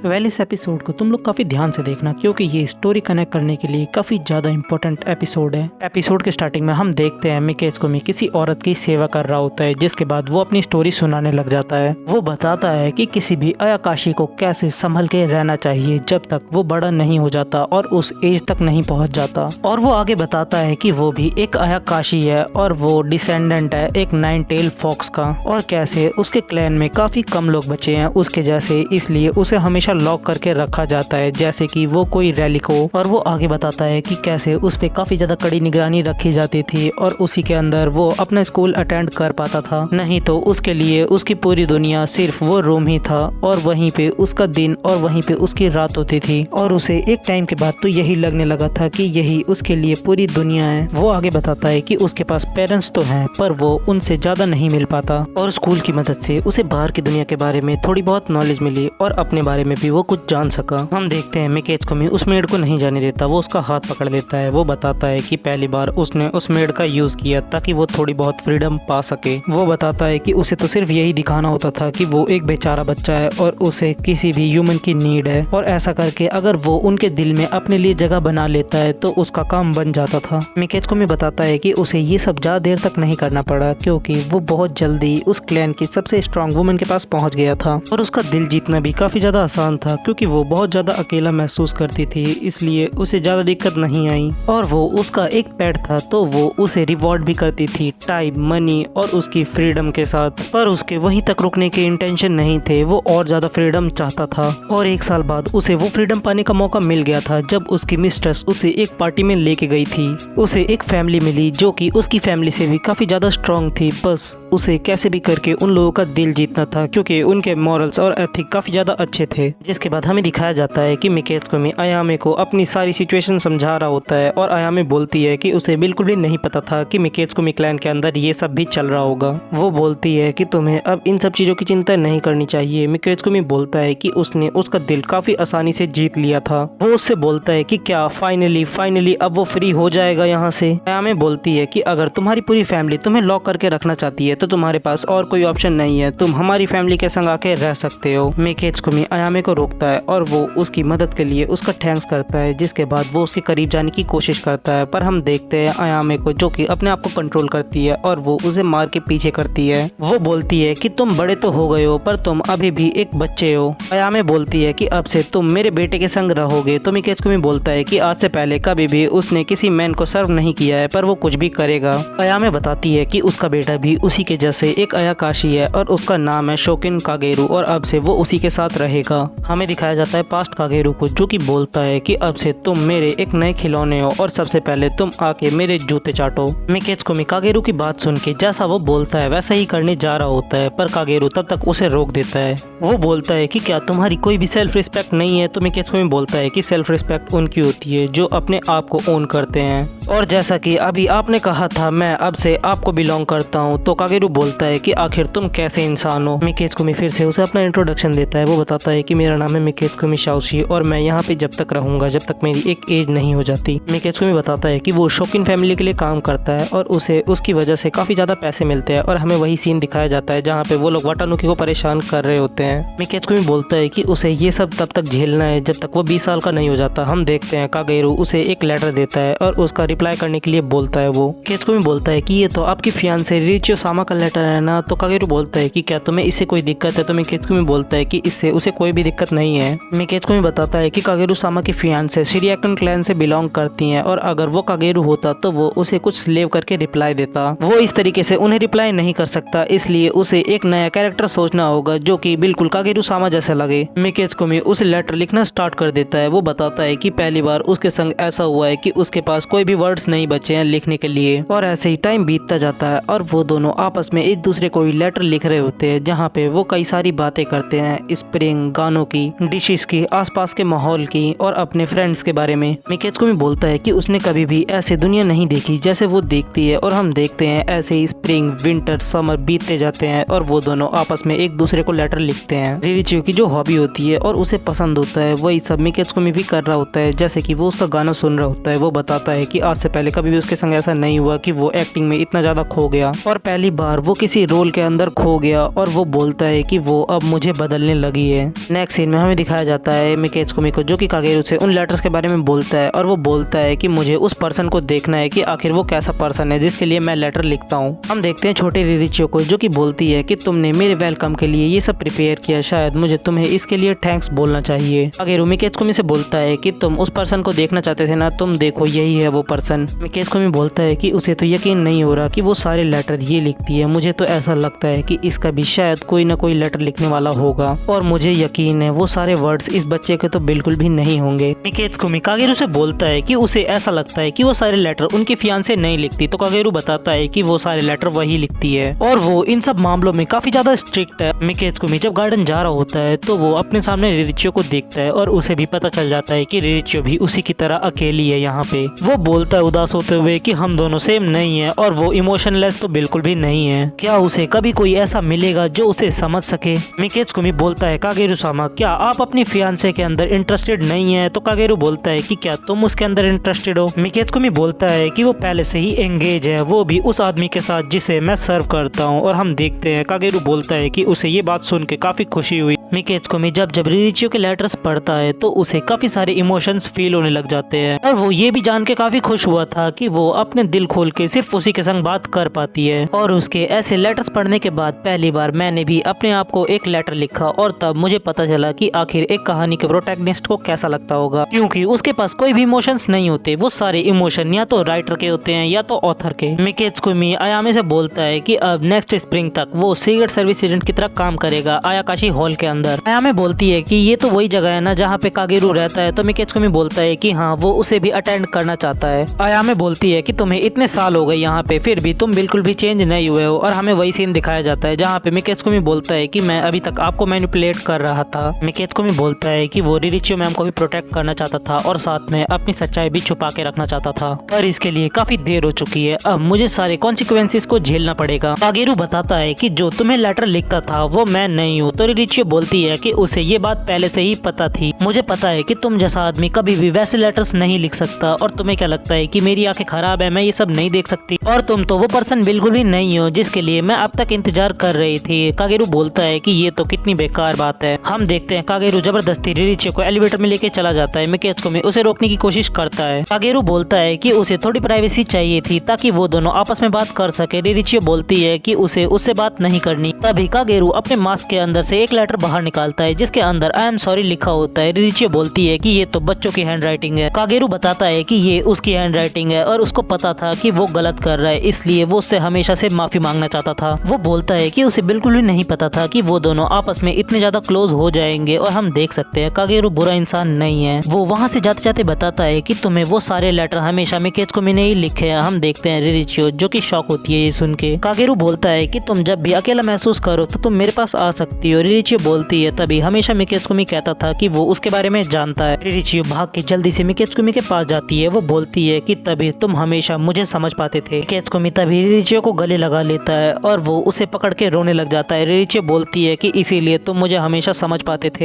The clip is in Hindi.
वेल इस एपिसोड को तुम लोग काफी ध्यान से देखना क्योंकि ये स्टोरी कनेक्ट करने के लिए काफी ज्यादा इंपॉर्टेंट एपिसोड है। एपिसोड के स्टार्टिंग में हम देखते हैं मिकेत्सुमी किसी औरत की सेवा कर रहा होता है, जिसके बाद वो अपनी स्टोरी सुनाने लग जाता है। वो बताता है कि किसी भी अयाकाशी को कैसे संभल के रहना चाहिए जब तक वो बड़ा नहीं हो जाता और उस एज तक नहीं पहुंच जाता। और वो आगे बताता है कि वो भी एक अयाकाशी है और वो डिसेंडेंट है एक 9 टेल फॉक्स का, और कैसे उसके क्लैन में काफी कम लोग बचे हैं उसके जैसे, इसलिए उसे हमेशा लॉक करके रखा जाता है जैसे कि वो कोई रैलिक हो। और वो आगे बताता है कि कैसे उस पे काफी ज्यादा कड़ी निगरानी रखी जाती थी और उसी के अंदर वो अपना स्कूल अटेंड कर पाता था, नहीं तो उसके लिए उसकी पूरी दुनिया सिर्फ वो रूम ही था और वहीं पे उसका दिन और वहीं पे उसकी रात होती थी। और उसे एक टाइम के बाद तो यही लगने लगा था कि यही उसके लिए पूरी दुनिया है। वो आगे बताता है कि उसके पास पेरेंट्स तो हैं पर वो उनसे ज्यादा नहीं मिल पाता, और स्कूल की मदद से उसे बाहर की दुनिया के बारे में थोड़ी बहुत नॉलेज मिली और अपने बारे में भी वो कुछ जान सका। हम देखते हैं मिकेत्सुमी उस मेड को नहीं जाने देता, वो उसका हाथ पकड़ लेता है। वो बताता है कि पहली बार उसने उस मेड का यूज किया ताकि वो थोड़ी बहुत फ्रीडम पा सके। वो बताता है कि उसे तो सिर्फ यही दिखाना होता था कि वो एक बेचारा बच्चा है और उसे किसी भी ह्यूमन की नीड है, और ऐसा करके अगर वो उनके दिल में अपने लिए जगह बना लेता है तो उसका काम बन जाता था। मिकेत्सुमी बताता है कि उसे ये सब ज्यादा देर तक नहीं करना पड़ा क्योंकि वो बहुत जल्दी उस क्लैन की सबसे स्ट्रांग वुमन के पास पहुंच गया था, और उसका दिल जीतना भी काफी ज्यादा आसान था क्योंकि वो बहुत ज्यादा अकेला महसूस करती थी, इसलिए उसे ज्यादा दिक्कत नहीं आई। और वो उसका एक पेट था तो वो उसे रिवॉर्ड भी करती थी टाइम, मनी और उसकी फ्रीडम के साथ, पर उसके वहीं तक रुकने के इंटेंशन नहीं थे, वो और ज्यादा फ्रीडम चाहता था। और एक साल बाद उसे वो फ्रीडम पाने का मौका मिल गया था जब उसकी मिस्ट्रेस उसे एक पार्टी में लेके गई थी। उसे एक फैमिली मिली जो कि उसकी फैमिली से भी काफी ज्यादा स्ट्रांग थी, बस उसे कैसे भी करके उन लोगों का दिल जीतना था क्योंकि उनके मॉरल्स और एथिक काफी ज्यादा अच्छे थे। जिसके बाद हमें दिखाया जाता है कि मिकेत्सुमी अयामे को अपनी सारी सिचुएशन समझा रहा होता है, और अयामे बोलती है कि उसे बिल्कुल भी नहीं पता था कि मिकेत्सुमी क्लैन के अंदर ये सब भी चल रहा होगा। वो बोलती है कि तुम्हें अब इन सब चीजों की चिंता नहीं करनी चाहिए। मिकेत्सुमी बोलता है कि उसने उसका दिल काफी आसानी से जीत लिया था। वो उससे बोलता है कि क्या फाइनली अब वो फ्री हो जाएगा यहाँ से। अयामे बोलती है कि अगर तुम्हारी पूरी फैमिली तुम्हें लॉक करके रखना चाहती है तो तुम्हारे पास और कोई ऑप्शन नहीं है, तुम हमारी फैमिली के संग आके रह सकते हो। मिकेत्सुमी अयामे को रोकता है और वो उसकी मदद के लिए उसका थैंक्स करता है, जिसके बाद वो उसके करीब जाने की कोशिश करता है, पर हम देखते हैं अयामे को जो कि अपने आप को कंट्रोल करती है और वो उसे मार के पीछे करती है। वो बोलती है कि तुम बड़े तो हो गए हो पर तुम अभी भी एक बच्चे हो। अयामे बोलती है कि अब से तुम मेरे बेटे के संग रहोगे। तो मिकेत्सुमी बोलता है कि आज से पहले कभी भी उसने किसी मैन को सर्व नहीं किया है पर वो कुछ भी करेगा। अयामे बताती है कि उसका बेटा भी उसी के जैसे एक अयाकाशी है और उसका नाम है शोकिन कागेरू, और अब से वो उसी के साथ रहेगा। हमें दिखाया जाता है पास्ट कागेरू को जो कि बोलता है कि अब से तुम मेरे एक नए खिलौने हो और सबसे पहले तुम आके मेरे जूते चाटो। मिकेत्सुमी कागेरू की बात सुन के जैसा वो बोलता है वैसा ही करने जा रहा होता है, पर कागेरू तब तक उसे रोक देता है। वो बोलता है कि क्या तुम्हारी कोई भी सेल्फ रिस्पेक्ट नहीं है। तो मिकेत्सुमी बोलता है कि सेल्फ रिस्पेक्ट उनकी होती है जो अपने आप को ओन करते हैं, और जैसा कि अभी आपने कहा था मैं अब से आपको बिलोंग करता हूँ। तो कागेरू बोलता है कि आखिर तुम कैसे इंसान हो। मिकेत्सुमी फिर से उसे अपना इंट्रोडक्शन देता है। वो बताता है कि मेरा नाम है मिकेत्सुमी शाओशी और मैं यहाँ पे जब तक रहूंगा जब तक मेरी एक एज नहीं हो जाती। मिकेत्सुमी बताता है कि वो शोकिन फैमिली के लिए काम करता है और उसे उसकी वजह से काफी ज्यादा पैसे मिलते हैं, और हमें वही सीन दिखाया जाता है जहाँ पे वो लोग वाटानुकी को परेशान कर रहे होते हैं। मिकेत्सुमी बोलता है कि उसे ये सब तब तक झेलना है जब तक वो 20 साल का नहीं हो जाता। हम देखते हैं कागेरू उसे एक लेटर देता है और उसका रिप्लाई करने के लिए बोलता है। वो मिकेत्सुमी बोलता है कि ये तो आपकी फियांसे रिचियो सामा का लेटर है ना। तो कागेरू बोलता है कि क्या तुम्हें इससे कोई दिक्कत है। तो मिकेत्सुमी बोलता है कि इससे उसे कोई भी दिक्कत नहीं है। मिकेत्सुमी बताता है कि कागेरू सामा की फियांसे शिरियाकन क्लैन से बिलोंग करती हैं, और अगर वो कागेरू होता तो वो उसे कुछ स्लेव करके रिप्लाई देता। वो इस तरीके से उन्हें रिप्लाई नहीं कर सकता, इसलिए उसे एक नया कैरेक्टर सोचना होगा जो कि बिल्कुल कागेरू सामा जैसा लगे। मिकेत्सुमी उसे लेटर लिखना स्टार्ट कर देता है। वो बताता है कि पहली बार उसके संग ऐसा हुआ है कि उसके पास कोई भी वर्ड्स नहीं बचे हैं लिखने के लिए, और ऐसे ही टाइम बीतता जाता है और वो दोनों आपस में एक दूसरे को ही लेटर लिख रहे होते हैं जहाँ पे वो कई सारी बातें करते हैं, स्प्रिंग, गानों की, डिशेस की, आसपास के माहौल की और अपने फ्रेंड्स के बारे में। मिकेत्सुमी बोलता है कि उसने कभी भी ऐसे दुनिया नहीं देखी जैसे वो देखती है, और हम देखते हैं ऐसे ही स्प्रिंग, विंटर, समर बीतते जाते हैं और वो दोनों आपस में एक दूसरे को लेटर लिखते हैं। रिरिचियो की जो हॉबी होती है और उसे पसंद होता है वही सब मिकेत्सुमी भी कर रहा होता है, जैसे कि वो उसका गाना सुन रहा होता है। वो बताता है कि आज से पहले कभी भी उसके संग ऐसा नहीं हुआ कि वो एक्टिंग में इतना ज्यादा खो गया, और पहली बार वो किसी रोल के अंदर खो गया, और वो बोलता है कि वो अब मुझे बदलने लगी है। नेक्स्ट नेक्स्ट सीन में हमें दिखाया जाता है मिकेत्सुमी को, जो कि कागेरू से उन लेटर्स के बारे में बोलता है और वो बोलता है कि मुझे उस पर्सन को देखना है कि आखिर वो कैसा पर्सन है जिसके लिए मैं लेटर लिखता हूँ। हम देखते हैं छोटे रिरिचियो को, जो कि बोलती है कि तुमने मेरे वेलकम के लिए ये सब प्रिपेयर किया, शायद मुझे तुम्हें इसके लिए थैंक्स बोलना चाहिए। कागेरू मिकेत्सुमी से बोलता है कि तुम उस पर्सन को देखना चाहते थे ना, तुम देखो यही है वो पर्सन। मिकेत्सुमी बोलता है कि उसे तो यकीन नहीं हो रहा कि वो सारे लेटर ये लिखती है, मुझे तो ऐसा लगता है कि इसका भी शायद कोई ना कोई लेटर लिखने वाला होगा और मुझे यकीन है वो सारे वर्ड्स इस बच्चे के तो बिल्कुल भी नहीं होंगे। मिकेत्सुमी कागेरू से बोलता है कि उसे ऐसा लगता है कि वो सारे लेटर उनकी फियांसे नहीं लिखती, तो कागेरू बताता है कि वो सारे लेटर वही लिखती है और वो इन सब मामलों में काफी ज्यादा स्ट्रिक्ट है। मिकेत्सुमी जब गार्डन जा रहा होता है तो वो अपने सामने रिरिचियो को देखता है और उसे भी पता चल जाता है कि रिरिचियो भी उसी की तरह अकेली है यहाँ पे। वो बोलता है उदास होते हुए कि हम दोनों सेम नहीं है और वो इमोशनलेस तो बिल्कुल भी नहीं है, क्या उसे कभी कोई ऐसा मिलेगा जो उसे समझ सके। मिकेत्सुमी बोलता है कागेरू सामा, क्या आप अपनी फियांसे के अंदर इंटरेस्टेड नहीं है? तो कागेरू बोलता है कि क्या तुम उसके अंदर इंटरेस्टेड हो? मिकेत्सुमी बोलता है कि वो पहले से ही एंगेज है, वो भी उस आदमी के साथ जिसे मैं सर्व करता हूँ। और हम देखते हैं कागेरू बोलता है कि उसे ये बात सुन के काफी खुशी हुई। मिकेत्सुमी जब रिरिचियो के लेटर्स पढ़ता है तो उसे काफी सारे इमोशंस फील होने लग जाते हैं और वो ये भी जान के काफी खुश हुआ था कि वो अपने दिल खोल के सिर्फ उसी के संग बात कर पाती है। और उसके ऐसे लेटर्स पढ़ने के बाद पहली बार मैंने भी अपने आप को एक लेटर लिखा और तब मुझे पता चला कि आखिर एक कहानी के प्रोटैगनिस्ट को कैसा लगता होगा, क्योंकि उसके पास कोई भी इमोशंस नहीं होते, वो सारे इमोशन या तो राइटर के होते हैं या तो ऑथर के। मिकेत्सुमी आयामे से बोलता है कि अब नेक्स्ट स्प्रिंग तक वो सीक्रेट सर्विस एजेंट की तरह काम करेगा आयाकाशी हॉल के अंदर। आयामे बोलती है कि ये तो वही जगह है ना जहाँ पे कागेरू रहता है, तो मिकेत्सुमी बोलता है कि हाँ वो उसे भी अटेंड करना चाहता है। आयामे बोलती है कि तुम्हें इतने साल हो गए यहाँ पे, फिर भी तुम बिल्कुल भी चेंज नहीं हुए हो। और हमें वही सीन दिखाया जाता है जहाँ पे मिकेत्सुमी बोलता है कि मैं अभी तक आपको मैनिपुलेट कर रहा था। मिकेत्सुमी बोलता है कि वो रिरिचियो मैम को भी प्रोटेक्ट करना चाहता था और साथ में अपनी सच्चाई भी छुपा के रखना चाहता था, पर इसके लिए काफी देर हो चुकी है, अब मुझे सारे कॉन्सिक्वेंसेस को झेलना पड़ेगा। कागेरू बताता है कि जो तुम्हें लेटर लिखता था वो मैं नहीं हूँ, तो रिरिचियो बोलती है कि उसे ये बात पहले से ही पता थी, मुझे पता है कि तुम जैसा आदमी कभी भी वैसे लेटर्स नहीं लिख सकता, और तुम्हें क्या लगता है कि मेरी आंखें खराब है, मैं ये सब नहीं देख सकती, और तुम तो वो पर्सन बिल्कुल भी नहीं हो जिसके लिए मैं अब तक इंतजार कर रही थी। कागेरू बोलता है कि ये तो कितनी बेकार बात है। हम देखते हैं कागेरू जबरदस्ती रिरिचियो को एलिवेटर में लेके चला जाता है। मिकेत्सुमी उसे रोकने की कोशिश करता है। कागेरू बोलता है कि उसे थोड़ी प्राइवेसी चाहिए थी ताकि वो दोनों आपस में बात कर सके। रिरिचियो बोलती है कि उसे उससे बात नहीं करनी। तभी कागेरू अपने मास्क के अंदर से एक लेटर बाहर निकालता है जिसके अंदर आई एम सॉरी लिखा होता है। रिरिचियो बोलती है कि ये तो बच्चों की हैंड राइटिंग है। कागेरू बताता है कि ये उसकी हैंड राइटिंग है और उसको पता था कि वो गलत कर रहा है, इसलिए वो उससे हमेशा से माफी मांगना चाहता था। वो बोलता है कि उसे बिल्कुल भी नहीं पता था कि वो दोनों आपस में इतने ज्यादा क्लोज हो जाएंगे। और हम देख सकते हैं कागेरू बुरा इंसान नहीं है। वो वहाँ से जाते जाते बताता है कि तुम्हें वो सारे लेटर हमेशा मिकेत्सुमी ने ही लिखे हैं। हम देखते हैं रिरिचियो जो कि शॉक होती है ये सुन के। कागेरू बोलता है कि तुम जब भी अकेला महसूस करो तो तुम मेरे पास आ सकती हो। रिरिचियो बोलती है तभी हमेशा मिकेत्सुमी कहता था कि वो उसके बारे में जानता है। रिरिचियो भाग के जल्दी से मिकेत्सुमी के पास जाती है। वो बोलती है कि तभी तुम हमेशा मुझे समझ पाते थे। मिकेत्सुमी तभी रिरिचियो को गले लगा लेता है और वो उसे पकड़ के रोने लग जाता है। रिरिचियो बोलती है कि इसीलिए तुम मुझे हमेशा समझ पाते थे।